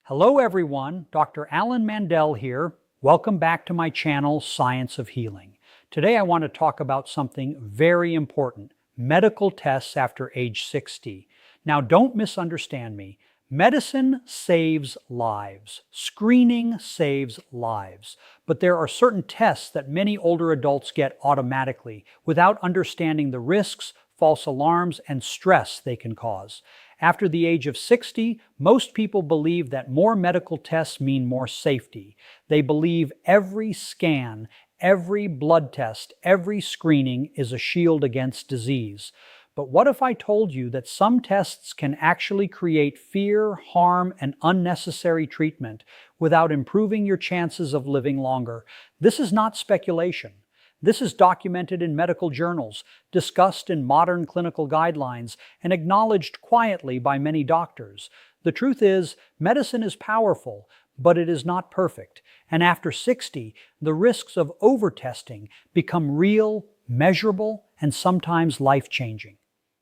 Hello everyone, Dr. Alan Mandell here. Welcome back to my channel, Science of Healing. Today I want to talk about something very important, medical tests after age 60. Now don't misunderstand me. Medicine saves lives. Screening saves lives. But there are certain tests that many older adults get automatically without understanding the risks, false alarms, and stress they can cause. After the age of 60, most people believe that more medical tests mean more safety. They believe every scan, every blood test, every screening is a shield against disease. But what if I told you that some tests can actually create fear, harm, and unnecessary treatment without improving your chances of living longer? This is not speculation. This is documented in medical journals, discussed in modern clinical guidelines, and acknowledged quietly by many doctors. The truth is, medicine is powerful, but it is not perfect. And after 60, the risks of overtesting become real, measurable, and sometimes life-changing.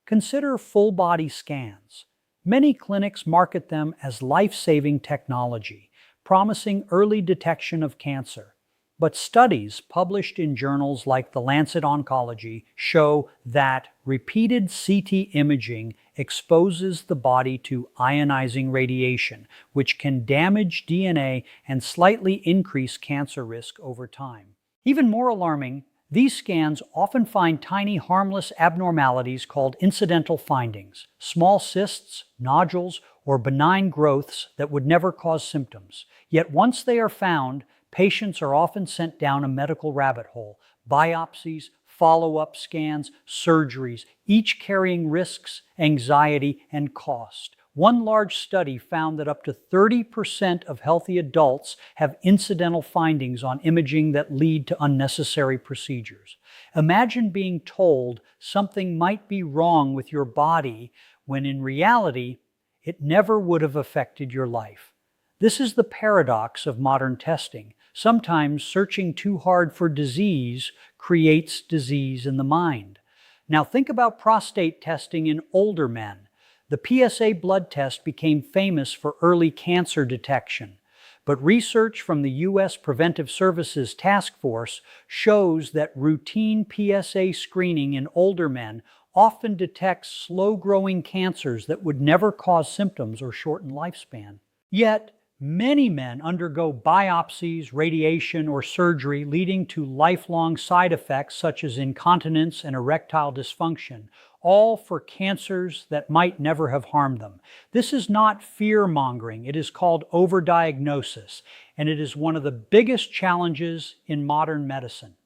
Consider full-body scans. Many clinics market them as life-saving technology, promising early detection of cancer. But studies published in journals like The Lancet Oncology show that repeated CT imaging exposes the body to ionizing radiation, which can damage DNA and slightly increase cancer risk over time. Even more alarming, these scans often find tiny harmless abnormalities called incidental findings, small cysts, nodules, or benign growths that would never cause symptoms. Yet once they are found, patients are often sent down a medical rabbit hole. Biopsies, follow-up scans, surgeries, each carrying risks, anxiety, and cost. One large study found that up to 30% of healthy adults have incidental findings on imaging that lead to unnecessary procedures. Imagine being told something might be wrong with your body when in reality, it never would have affected your life. This is the paradox of modern testing. Sometimes searching too hard for disease creates disease in the mind. Now think about prostate testing in older men. The PSA blood test became famous for early cancer detection, but research from the U.S. Preventive Services Task Force shows that routine PSA screening in older men often detects slow-growing cancers that would never cause symptoms or shorten lifespan. Yet, many men undergo biopsies, radiation, or surgery leading to lifelong side effects such as incontinence and erectile dysfunction, all for cancers that might never have harmed them. This is not fear-mongering. It is called overdiagnosis, and it is one of the biggest challenges in modern medicine.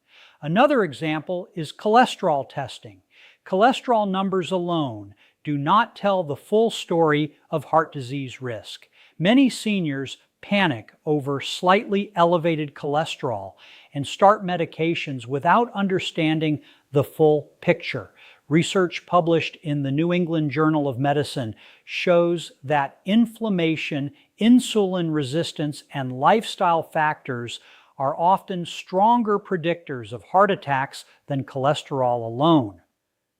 Another example is cholesterol testing. Cholesterol numbers alone do not tell the full story of heart disease risk. Many seniors panic over slightly elevated cholesterol and start medications without understanding the full picture. Research published in the New England Journal of Medicine shows that inflammation, insulin resistance, and lifestyle factors are often stronger predictors of heart attacks than cholesterol alone.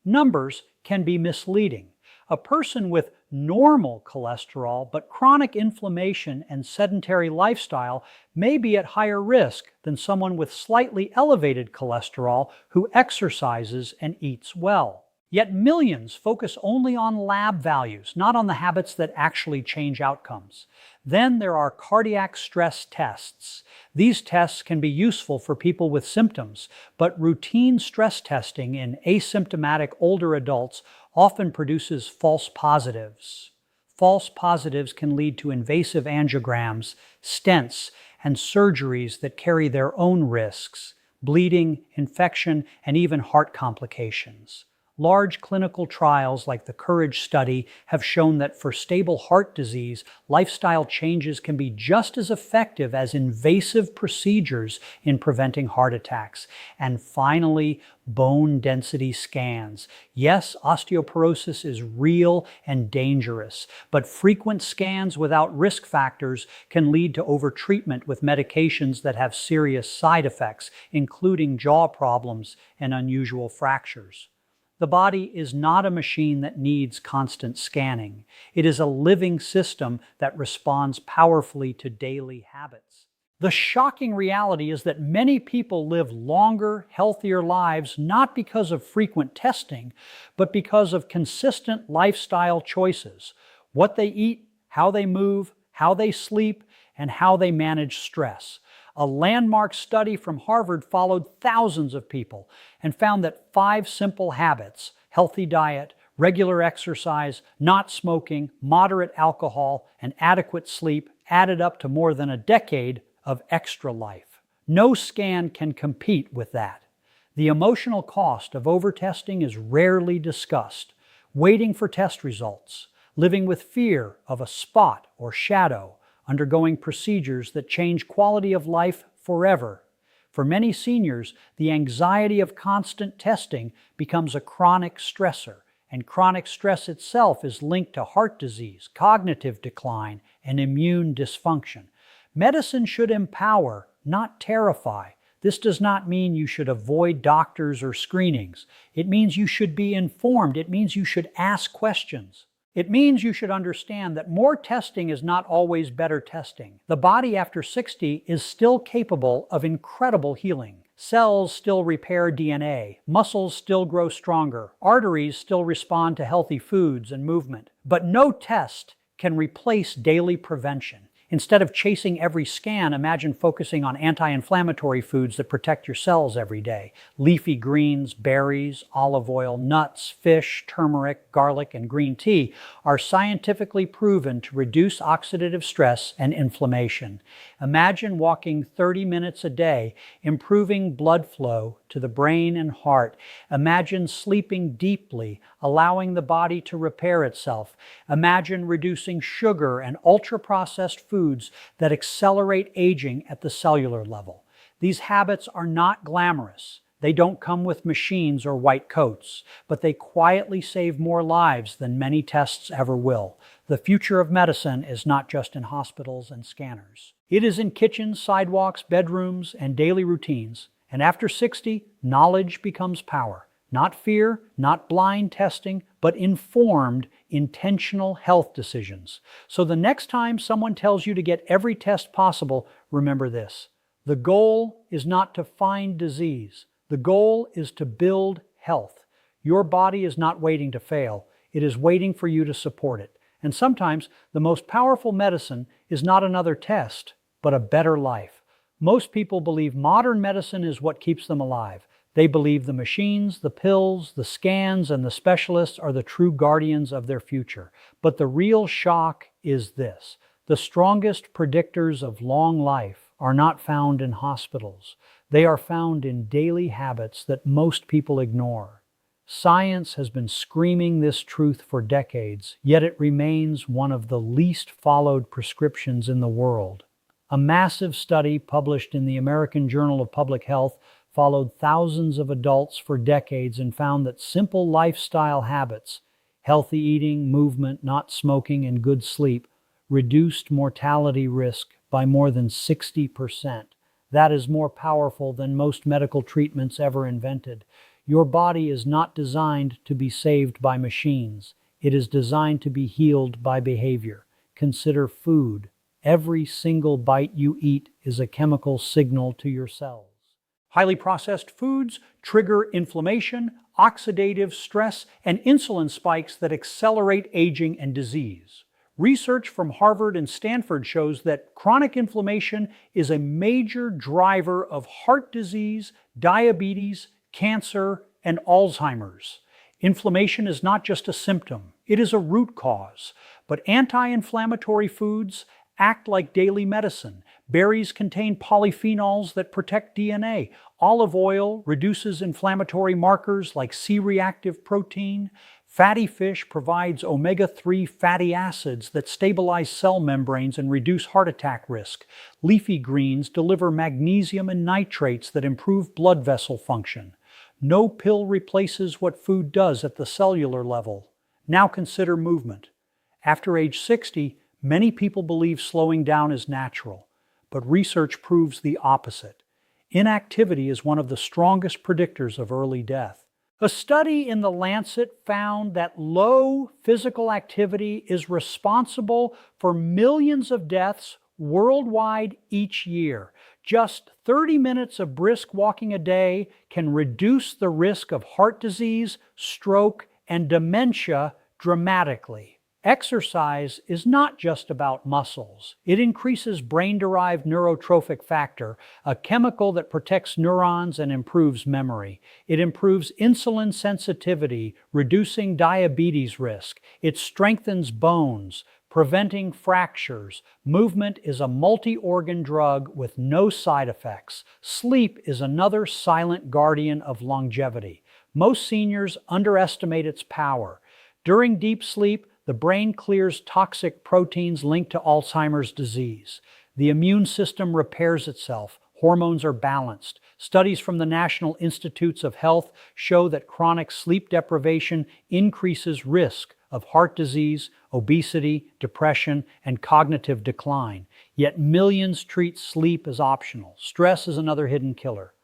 Numbers can be misleading. A person with normal cholesterol but chronic inflammation and sedentary lifestyle may be at higher risk than someone with slightly elevated cholesterol who exercises and eats well. Yet millions focus only on lab values, not on the habits that actually change outcomes. Then there are cardiac stress tests. These tests can be useful for people with symptoms, but routine stress testing in asymptomatic older adults often produces false positives. False positives can lead to invasive angiograms, stents, and surgeries that carry their own risks, bleeding, infection, and even heart complications. Large clinical trials like the COURAGE study have shown that for stable heart disease, lifestyle changes can be just as effective as invasive procedures in preventing heart attacks. And finally, bone density scans. Yes, osteoporosis is real and dangerous, but frequent scans without risk factors can lead to overtreatment with medications that have serious side effects, including jaw problems and unusual fractures. The body is not a machine that needs constant scanning. It is a living system that responds powerfully to daily habits. The shocking reality is that many people live longer, healthier lives not because of frequent testing, but because of consistent lifestyle choices. What they eat, how they move, how they sleep, and how they manage stress. A landmark study from Harvard followed thousands of people and found that 5 simple habits, healthy diet, regular exercise, not smoking, moderate alcohol, and adequate sleep, added up to more than a decade of extra life. No scan can compete with that. The emotional cost of overtesting is rarely discussed. Waiting for test results, living with fear of a spot or shadow, undergoing procedures that change quality of life forever. For many seniors, the anxiety of constant testing becomes a chronic stressor, and chronic stress itself is linked to heart disease, cognitive decline, and immune dysfunction. Medicine should empower, not terrify. This does not mean you should avoid doctors or screenings. It means you should be informed. It means you should ask questions. It means you should understand that more testing is not always better testing. The body after 60 is still capable of incredible healing. Cells still repair DNA, muscles still grow stronger, arteries still respond to healthy foods and movement. But no test can replace daily prevention. Instead of chasing every scan, imagine focusing on anti-inflammatory foods that protect your cells every day. Leafy greens, berries, olive oil, nuts, fish, turmeric, garlic, and green tea are scientifically proven to reduce oxidative stress and inflammation. Imagine walking 30 minutes a day, improving blood flow to the brain and heart. Imagine sleeping deeply, allowing the body to repair itself. Imagine reducing sugar and ultra-processed foods that accelerate aging at the cellular level. These habits are not glamorous. They don't come with machines or white coats, but they quietly save more lives than many tests ever will. The future of medicine is not just in hospitals and scanners. It is in kitchens, sidewalks, bedrooms, and daily routines. And after 60, knowledge becomes power. Not fear, not blind testing, but informed, intentional health decisions. So the next time someone tells you to get every test possible, remember this. The goal is not to find disease. The goal is to build health. Your body is not waiting to fail. It is waiting for you to support it. And sometimes the most powerful medicine is not another test, but a better life. Most people believe modern medicine is what keeps them alive. They believe the machines, the pills, the scans, and the specialists are the true guardians of their future. But the real shock is this. The strongest predictors of long life are not found in hospitals. They are found in daily habits that most people ignore. Science has been screaming this truth for decades, yet it remains one of the least followed prescriptions in the world. A massive study published in the American Journal of Public Health followed thousands of adults for decades and found that simple lifestyle habits, healthy eating, movement, not smoking, and good sleep, reduced mortality risk by more than 60%. That is more powerful than most medical treatments ever invented. Your body is not designed to be saved by machines. It is designed to be healed by behavior. Consider food. Every single bite you eat is a chemical signal to your cells. Highly processed foods trigger inflammation, oxidative stress, and insulin spikes that accelerate aging and disease. Research from Harvard and Stanford shows that chronic inflammation is a major driver of heart disease, diabetes, cancer, and Alzheimer's. Inflammation is not just a symptom, it is a root cause. But anti-inflammatory foods act like daily medicine. Berries contain polyphenols that protect DNA. Olive oil reduces inflammatory markers like C-reactive protein. Fatty fish provides omega-3 fatty acids that stabilize cell membranes and reduce heart attack risk. Leafy greens deliver magnesium and nitrates that improve blood vessel function. No pill replaces what food does at the cellular level. Now consider movement. After age 60, many people believe slowing down is natural, but research proves the opposite. Inactivity is one of the strongest predictors of early death. A study in The Lancet found that low physical activity is responsible for millions of deaths worldwide each year. Just 30 minutes of brisk walking a day can reduce the risk of heart disease, stroke, and dementia dramatically. Exercise is not just about muscles. It increases brain-derived neurotrophic factor, a chemical that protects neurons and improves memory. It improves insulin sensitivity, reducing diabetes risk. It strengthens bones, preventing fractures. Movement is a multi-organ drug with no side effects. Sleep is another silent guardian of longevity. Most seniors underestimate its power. During deep sleep, the brain clears toxic proteins linked to Alzheimer's disease. The immune system repairs itself. Hormones are balanced. Studies from the National Institutes of Health show that chronic sleep deprivation increases risk of heart disease, obesity, depression, and cognitive decline. Yet millions treat sleep as optional. Stress is another hidden killer.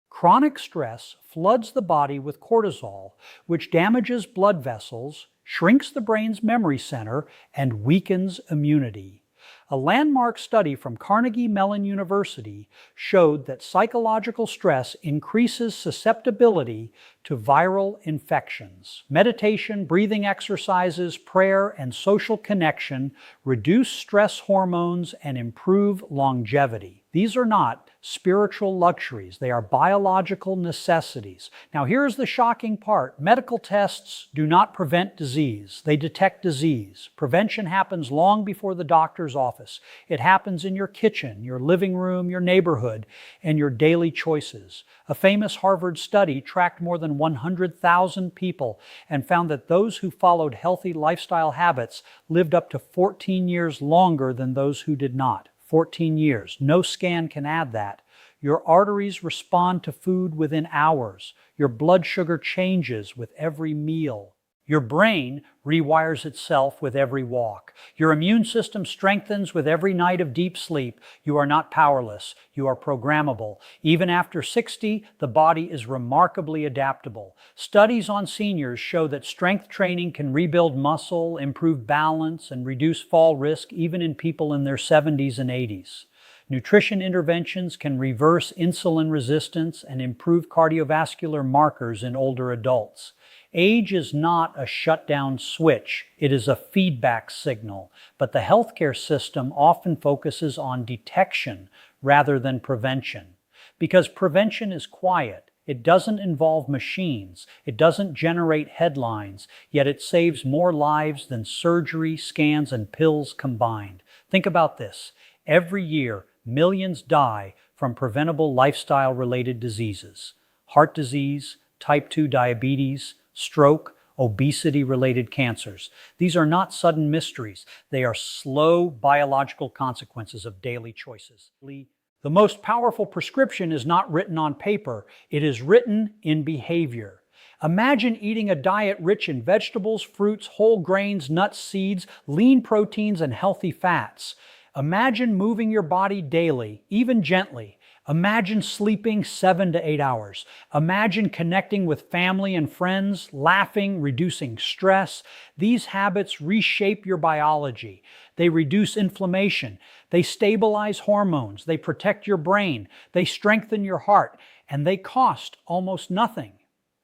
Chronic stress floods the body with cortisol, which damages blood vessels, shrinks the brain's memory center, and weakens immunity. A landmark study from Carnegie Mellon University showed that psychological stress increases susceptibility to viral infections. Meditation, breathing exercises, prayer, and social connection reduce stress hormones and improve longevity. These are not spiritual luxuries. They are biological necessities. Now, here's the shocking part. Medical tests do not prevent disease. They detect disease. Prevention happens long before the doctor's office. It happens in your kitchen, your living room, your neighborhood, and your daily choices. A famous Harvard study tracked more than 100,000 people and found that those who followed healthy lifestyle habits lived up to 14 years longer than those who did not. 14 years. No scan can add that. Your arteries respond to food within hours. Your blood sugar changes with every meal. Your brain rewires itself with every walk. Your immune system strengthens with every night of deep sleep. You are not powerless. You are programmable. Even after 60, the body is remarkably adaptable. Studies on seniors show that strength training can rebuild muscle, improve balance, and reduce fall risk even in people in their 70s and 80s. Nutrition interventions can reverse insulin resistance and improve cardiovascular markers in older adults. Age is not a shutdown switch, it is a feedback signal, but the healthcare system often focuses on detection rather than prevention. Because prevention is quiet, it doesn't involve machines, it doesn't generate headlines, yet it saves more lives than surgery, scans, and pills combined. Think about this. Every year, millions die from preventable lifestyle-related diseases. Heart disease, type 2 diabetes, stroke, obesity-related cancers. These are not sudden mysteries. They are slow biological consequences of daily choices. The most powerful prescription is not written on paper. It is written in behavior. Imagine eating a diet rich in vegetables, fruits, whole grains, nuts, seeds, lean proteins, and healthy fats. Imagine moving your body daily, even gently. Imagine sleeping 7 to 8 hours. Imagine connecting with family and friends, laughing, reducing stress. These habits reshape your biology. They reduce inflammation. They stabilize hormones. They protect your brain. They strengthen your heart. And they cost almost nothing.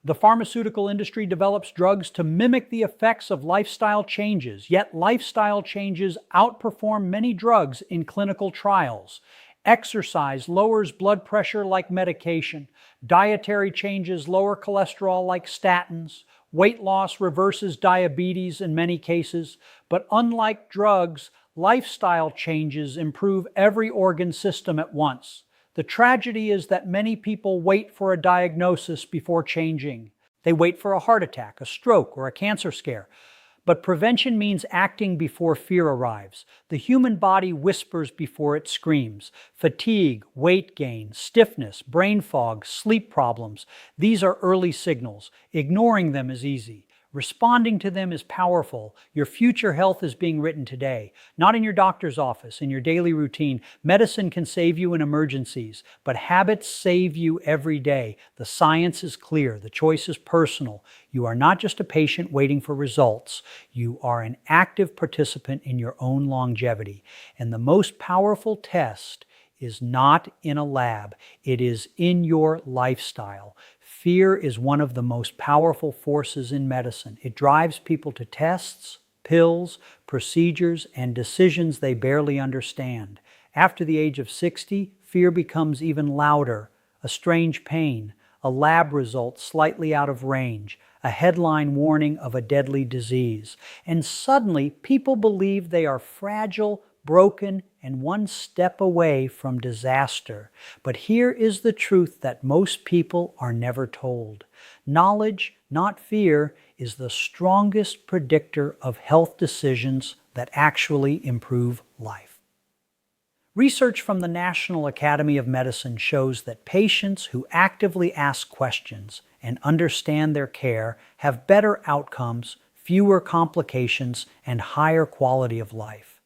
The pharmaceutical industry develops drugs to mimic the effects of lifestyle changes, yet lifestyle changes outperform many drugs in clinical trials. Exercise lowers blood pressure like medication. Dietary changes lower cholesterol like statins. Weight loss reverses diabetes in many cases. But unlike drugs, lifestyle changes improve every organ system at once. The tragedy is that many people wait for a diagnosis before changing. They wait for a heart attack, a stroke, or a cancer scare. But prevention means acting before fear arrives. The human body whispers before it screams. Fatigue, weight gain, stiffness, brain fog, sleep problems. These are early signals. Ignoring them is easy. Responding to them is powerful. Your future health is being written today, not in your doctor's office, in your daily routine. Medicine can save you in emergencies, but habits save you every day. The science is clear. The choice is personal. You are not just a patient waiting for results. You are an active participant in your own longevity. And the most powerful test is not in a lab. It is in your lifestyle. Fear is one of the most powerful forces in medicine. It drives people to tests, pills, procedures, and decisions they barely understand. After the age of 60, fear becomes even louder. A strange pain, a lab result slightly out of range, a headline warning of a deadly disease. And suddenly, people believe they are fragile, broken, and one step away from disaster. But here is the truth that most people are never told. Knowledge, not fear, is the strongest predictor of health decisions that actually improve life. Research from the National Academy of Medicine shows that patients who actively ask questions and understand their care have better outcomes, fewer complications, and higher quality of life.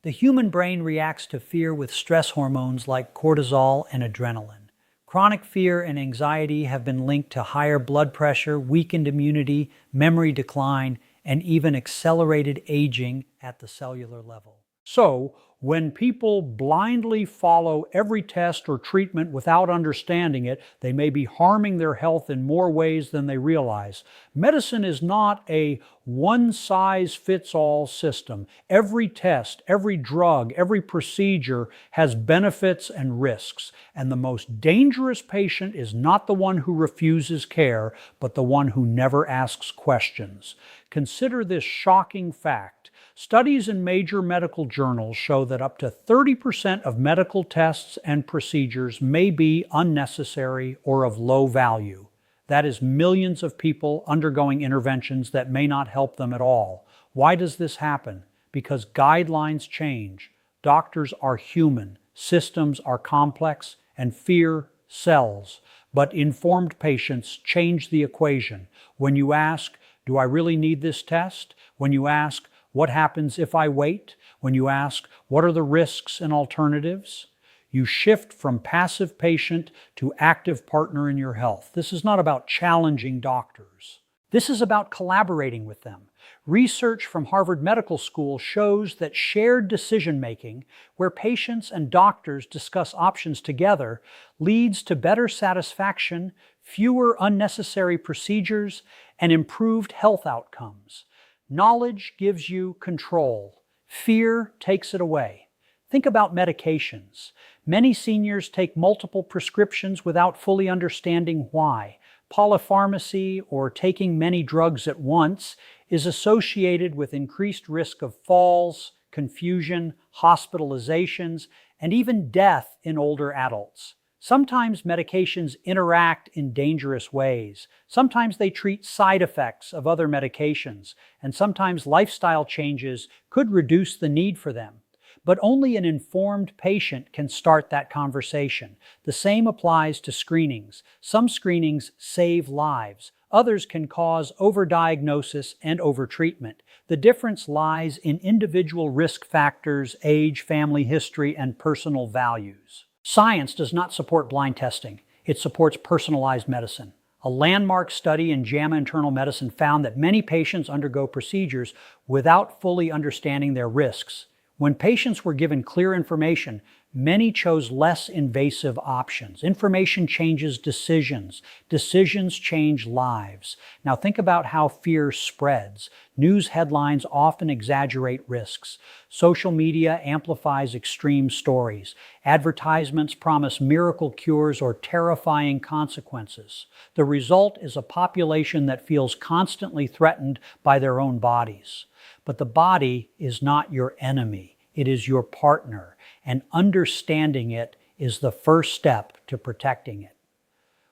The human brain reacts to fear with stress hormones like cortisol and adrenaline. Chronic fear and anxiety have been linked to higher blood pressure, weakened immunity, memory decline, and even accelerated aging at the cellular level. So, when people blindly follow every test or treatment without understanding it, they may be harming their health in more ways than they realize. Medicine is not a one-size-fits-all system. Every test, every drug, every procedure has benefits and risks. And the most dangerous patient is not the one who refuses care, but the one who never asks questions. Consider this shocking fact. Studies in major medical journals show that up to 30% of medical tests and procedures may be unnecessary or of low value. That is millions of people undergoing interventions that may not help them at all. Why does this happen? Because guidelines change. Doctors are human, systems are complex, and fear sells. But informed patients change the equation. When you ask, do I really need this test? When you ask, what happens if I wait? When you ask, what are the risks and alternatives? You shift from passive patient to active partner in your health. This is not about challenging doctors. This is about collaborating with them. Research from Harvard Medical School shows that shared decision-making, where patients and doctors discuss options together, leads to better satisfaction, fewer unnecessary procedures, and improved health outcomes. Knowledge gives you control. Fear takes it away. Think about medications. Many seniors take multiple prescriptions without fully understanding why. Polypharmacy, or taking many drugs at once, is associated with increased risk of falls, confusion, hospitalizations, and even death in older adults. Sometimes medications interact in dangerous ways. Sometimes they treat side effects of other medications, and sometimes lifestyle changes could reduce the need for them. But only an informed patient can start that conversation. The same applies to screenings. Some screenings save lives. Others can cause overdiagnosis and overtreatment. The difference lies in individual risk factors, age, family history, and personal values. Science does not support blind testing. It supports personalized medicine. A landmark study in JAMA Internal Medicine found that many patients undergo procedures without fully understanding their risks. When patients were given clear information, many chose less invasive options. Information changes decisions. Decisions change lives. Now think about how fear spreads. News headlines often exaggerate risks. Social media amplifies extreme stories. Advertisements promise miracle cures or terrifying consequences. The result is a population that feels constantly threatened by their own bodies. But the body is not your enemy. It is your partner, and understanding it is the first step to protecting it.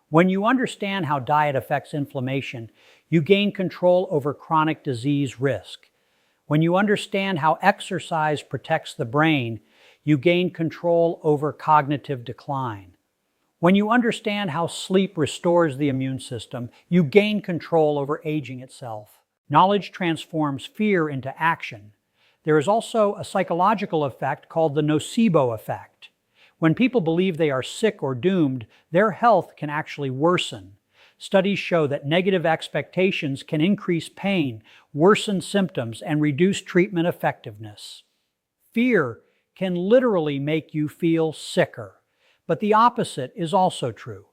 When you understand how diet affects inflammation, you gain control over chronic disease risk. When you understand how exercise protects the brain, you gain control over cognitive decline. When you understand how sleep restores the immune system, you gain control over aging itself. Knowledge transforms fear into action. There is also a psychological effect called the nocebo effect. When people believe they are sick or doomed, their health can actually worsen. Studies show that negative expectations can increase pain, worsen symptoms, and reduce treatment effectiveness. Fear can literally make you feel sicker, but the opposite is also true.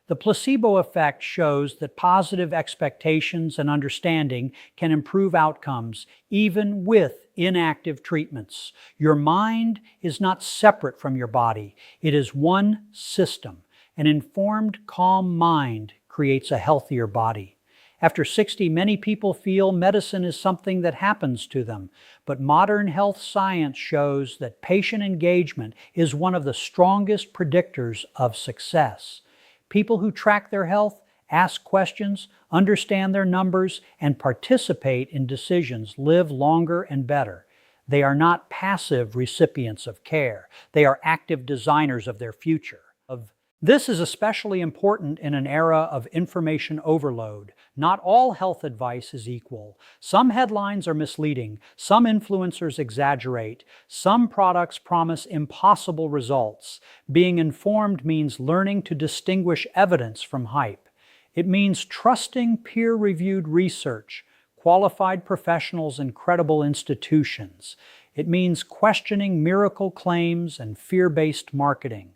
The placebo effect shows that positive expectations and understanding can improve outcomes, even with inactive treatments. Your mind is not separate from your body. It is one system. An informed, calm mind creates a healthier body. After 60, many people feel medicine is something that happens to them, but modern health science shows that patient engagement is one of the strongest predictors of success. People who track their health, ask questions, understand their numbers, and participate in decisions live longer and better. They are not passive recipients of care. They are active designers of their future. This is especially important in an era of information overload. Not all health advice is equal. Some headlines are misleading, some influencers exaggerate, some products promise impossible results. Being informed means learning to distinguish evidence from hype. It means trusting peer-reviewed research, qualified professionals, and credible institutions. It means questioning miracle claims and fear-based marketing.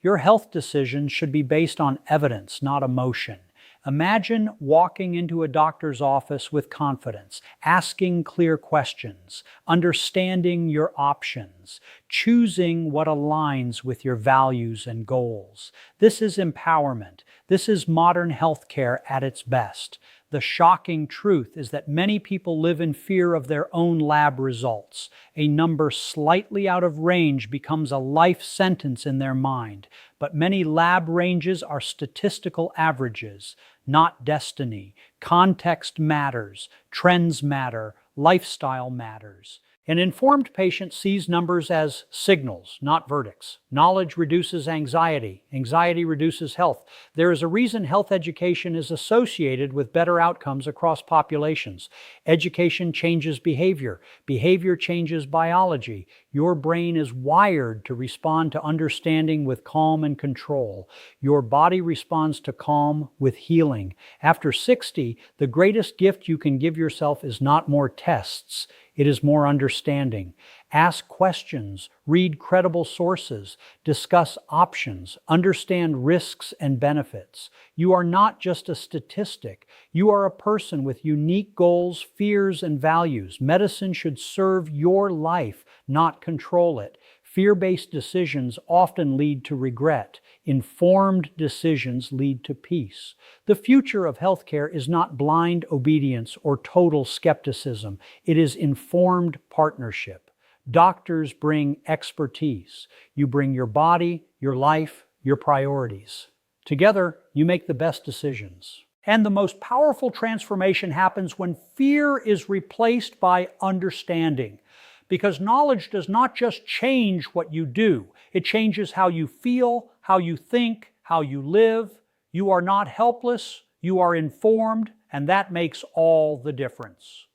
Your health decisions should be based on evidence, not emotion. Imagine walking into a doctor's office with confidence, asking clear questions, understanding your options, choosing what aligns with your values and goals. This is empowerment. This is modern healthcare at its best. The shocking truth is that many people live in fear of their own lab results. A number slightly out of range becomes a life sentence in their mind, but many lab ranges are statistical averages, not destiny. Context matters, trends matter, lifestyle matters. An informed patient sees numbers as signals, not verdicts. Knowledge reduces anxiety. Anxiety reduces health. There is a reason health education is associated with better outcomes across populations. Education changes behavior. Behavior changes biology. Your brain is wired to respond to understanding with calm and control. Your body responds to calm with healing. After 60, the greatest gift you can give yourself is not more tests. It is more understanding. Ask questions, read credible sources, discuss options, understand risks and benefits. You are not just a statistic. You are a person with unique goals, fears, and values. Medicine should serve your life, not control it. Fear-based decisions often lead to regret. Informed decisions lead to peace. The future of healthcare is not blind obedience or total skepticism. It is informed partnership. Doctors bring expertise. You bring your body, your life, your priorities. Together, you make the best decisions. And the most powerful transformation happens when fear is replaced by understanding. Because knowledge does not just change what you do, it changes how you feel, how you think, how you live. You are not helpless, you are informed, and that makes all the difference.